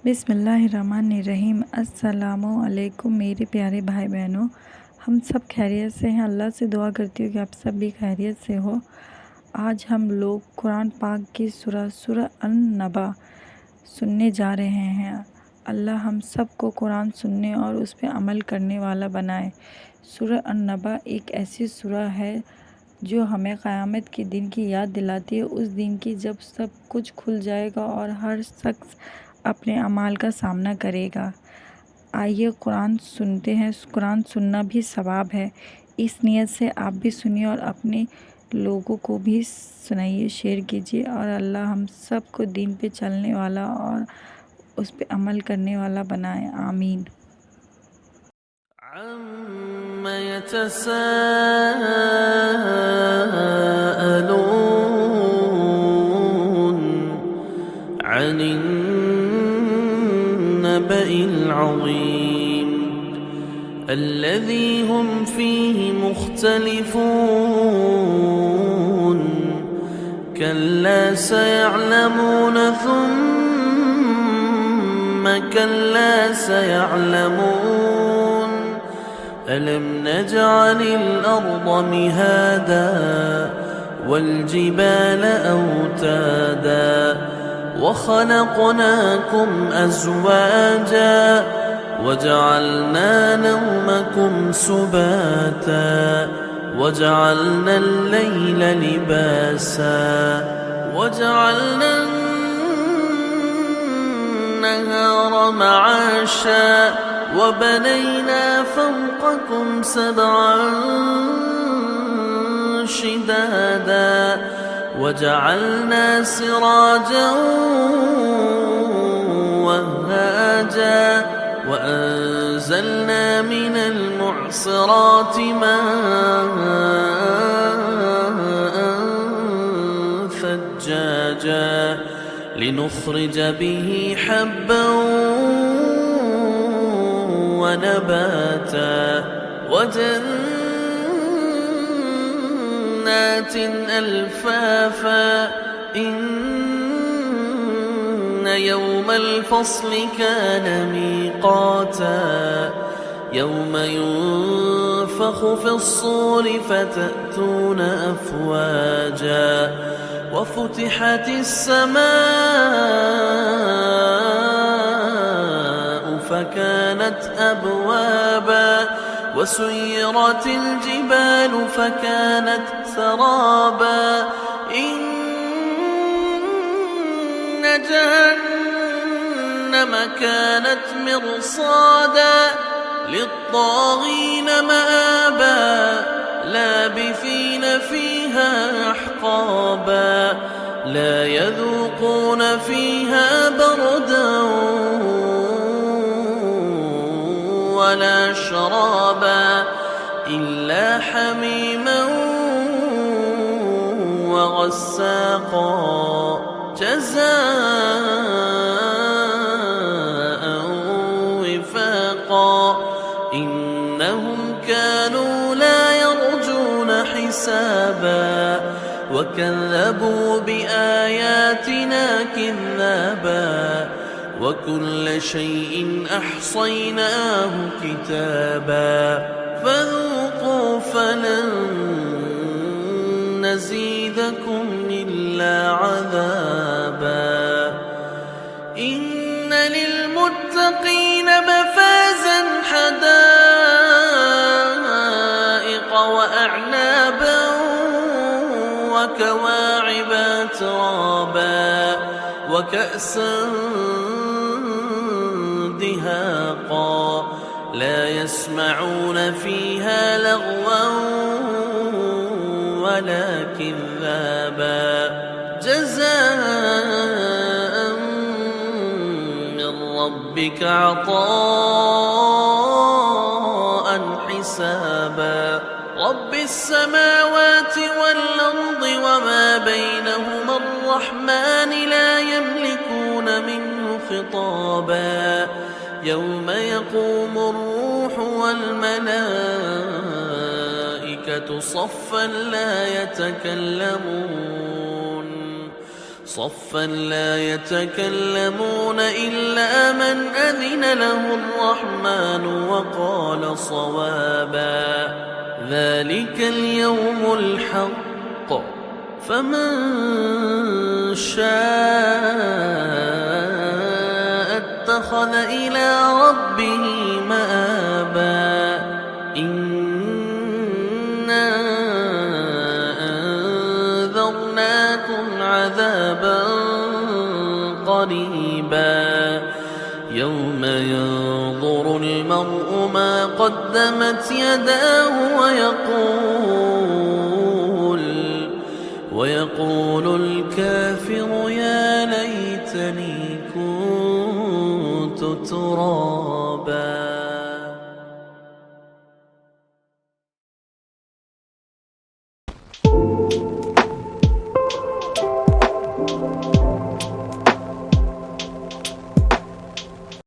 बिस्मिल्लाहिर्रहमानिर्रहीम। अस्सलामुअलैकुम मेरे प्यारे भाई बहनों, हम सब खैरियत से हैं। अल्लाह से दुआ करती हूँ कि आप सब भी खैरियत से हो। आज हम लोग कुरान पाक की सूरह अन-नबा सुनने जा रहे हैं। अल्लाह हम सब को कुरान सुनने और उस पर अमल करने वाला बनाए। सूरह अन-नबा एक ऐसी सूरह है जो हमें क़यामत के दिन की याद दिलाती है, उस दिन की जब सब कुछ खुल जाएगा और हर शख्स अपने अमाल का सामना करेगा। आइए कुरान सुनते हैं। कुरान सुनना भी सवाब है। इस नियत से आप भी सुनिए और अपने लोगों को भी सुनाइए, शेयर कीजिए और अल्लाह हम सब को दीन पे चलने वाला और उस पे अमल करने वाला बनाए। आमीन। عَمَّ يَتَسَاءَلُونَ عَنِ النَّبَإِ الْعَظِيمِ الَّذِي هُمْ فِيهِ مُخْتَلِفُونَ كَلَّا سَيَعْلَمُونَ ثُمَّ كَلَّا سَيَعْلَمُونَ أَلَمْ نَجْعَلِ الْأَرْضَ مِهَادًا وَالْجِبَالَ أَوْتَادًا وَخَلَقْنَاكُمْ أَزْوَاجًا وَجَعَلْنَا نَوْمَكُمْ سُبَاتًا وَجَعَلْنَا اللَّيْلَ لِبَاسًا وَجَعَلْنَا النَّهَارَ مَعَاشًا وَبَنَيْنَا فَوْقَكُمْ سَبْعًا شِدَادًا وَجَعَلْنَا سِرَاجًا وَهَّاجًا وَأَنزَلْنَا مِنَ الْمُعْصِرَاتِ مَاءً ثَجَّاجًا لِنُخْرِجَ بِهِ حَبًّا وَنَبَاتًا وَجَنَّاتٍ أَلْفَافًا إِنَّ يَوْمَ الْفَصْلِ كَانَ مِيقَاتًا يَوْمَ يُنفَخُ فِي الصُّورِ فَتَأْتُونَ أَفْوَاجًا وَفُتِحَتِ السَّمَاءُ فَكَانَتْ أَبْوَابًا وَسُيِّرَتِ الْجِبَالُ فَكَانَتْ سَرَابًا إِنَّ جَهَنَّمَ كَانَتْ مِرْصَادًا لِلطَّاغِينَ مَآبًا لَابِثِينَ فِيهَا أَحْقَابًا لَا يَذُوقُونَ فِيهَا بَرْدًا وَلَا شَرَابًا إِلَّا حَمِيمًا وَغَسَّاقًا جَزَاءً وِفَاقًا إِنَّهُمْ كَانُوا لَا يَرْجُونَ حِسَابًا وَكَذَّبُوا بِآيَاتِنَا كِذَّابًا وَكُلَّ شَيْءٍ أَحْصَيْنَاهُ كِتَابًا فَذُوقُوا فَلَن نَّزِيدَكُمْ إِلَّا عَذَابًا إِنَّ لِلْمُتَّقِينَ مَفَازًا حَدَائِقَ وَأَعْنَابًا وَكَوَاعِبَ أَتْرَابًا وَكَأْسًا دِهَاقًا لَا يَسْمَعُونَ فِيهَا لَغْوًا وَلَا كِذَّابًا جَزَاءً مِّن رَّبِّكَ عَطَاءً حِسَابًا رَّبِّ السَّمَاوَاتِ وَالْأَرْضِ وَمَا بَيْنَهُمَا الرَّحْمَٰنِ لَا يَمْلِكُونَ مِنْهُ خِطَابًا يَوْمَ يَقُومُ الرُّوحُ وَالْمَلَائِكَةُ صَفًّا لَّا يَتَكَلَّمُونَ صفا لا يتكلمون إلا من أذن له الرحمن وقال صوابا ذلك اليوم الحق فمن شاء اتخذ إلى ربه مآبا إنا أنذرناكم عذابا قريبا يوم ينظر المرء ما قدمت يداه ويقول الكافر يا ليتني كنت ترابا.